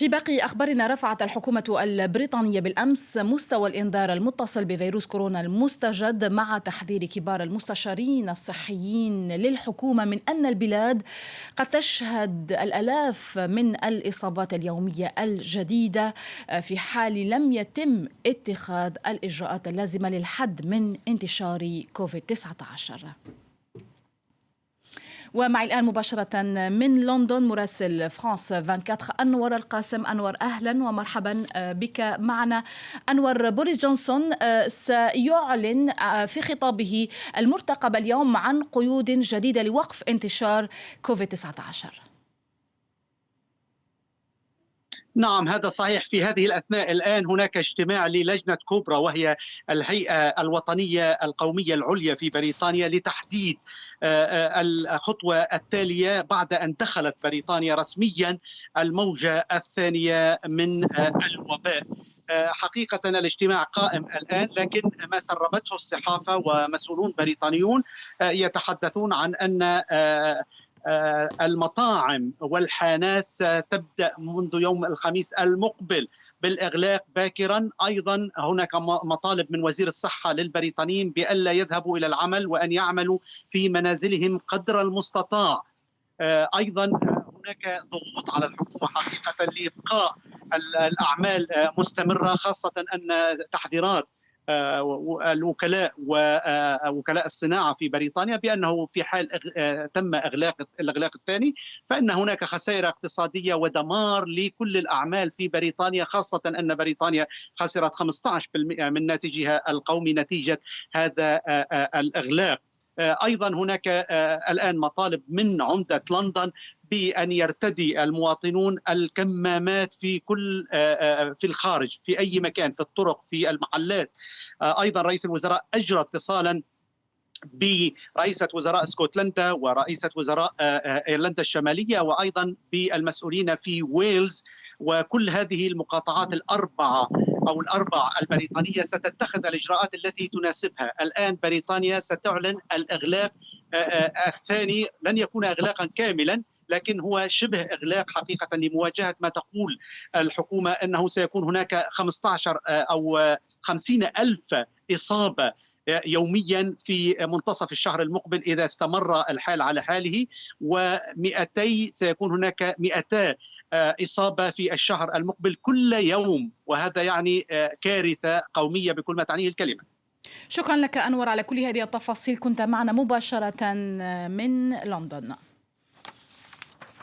في باقي أخبارنا، رفعت الحكومة البريطانية بالأمس مستوى الإنذار المتصل بفيروس كورونا المستجد، مع تحذير كبار المستشارين الصحيين للحكومة من أن البلاد قد تشهد الآلاف من الإصابات اليومية الجديدة في حال لم يتم اتخاذ الإجراءات اللازمة للحد من انتشار كوفيد-19. ومعي الآن مباشرة من لندن مراسل فرانس 24 أنور القاسم. أنور، أهلا ومرحبا بك معنا. أنور، بوريس جونسون سيعلن في خطابه المرتقب اليوم عن قيود جديدة لوقف انتشار كوفيد-19. نعم، هذا صحيح. في هذه الأثناء الآن هناك اجتماع للجنة كوبرا، وهي الهيئة الوطنية القومية العليا في بريطانيا، لتحديد الخطوة التالية بعد أن دخلت بريطانيا رسميا الموجة الثانية من الوباء. حقيقة الاجتماع قائم الآن، لكن ما سربته الصحافة ومسؤولون بريطانيون يتحدثون عن أن المطاعم والحانات ستبدأ منذ يوم الخميس المقبل بالإغلاق باكرا. أيضا هناك مطالب من وزير الصحة للبريطانيين بألا يذهبوا إلى العمل وأن يعملوا في منازلهم قدر المستطاع. أيضا هناك ضغوط على الحكومة حقيقة لإبقاء الأعمال مستمرة، خاصة أن تحذيرات الوكلاء ووكلاء الصناعة في بريطانيا بأنه في حال تم الإغلاق الثاني فإن هناك خسائر اقتصادية ودمار لكل الأعمال في بريطانيا، خاصة أن بريطانيا خسرت 15% من ناتجها القومي نتيجة هذا الإغلاق. أيضا هناك الآن مطالب من عمدة لندن بأن يرتدي المواطنون الكمامات في الخارج، في أي مكان، في الطرق، في المحلات. أيضا رئيس الوزراء أجرى اتصالا برئيسة وزراء اسكتلندا ورئيسة وزراء ايرلندا الشمالية، وأيضا بالمسؤولين في ويلز، وكل هذه المقاطعات الأربع البريطانية ستتخذ الإجراءات التي تناسبها. الآن بريطانيا ستعلن الإغلاق الثاني، لن يكون إغلاقا كاملا لكن هو شبه إغلاق حقيقة لمواجهة ما تقول الحكومة أنه سيكون هناك 15 أو 50 ألف إصابة يوميا في منتصف الشهر المقبل إذا استمر الحال على حاله، و200 سيكون هناك 200 إصابة في الشهر المقبل كل يوم، وهذا يعني كارثة قومية بكل ما تعنيه الكلمة. شكرا لك أنور على كل هذه التفاصيل، كنت معنا مباشرة من لندن.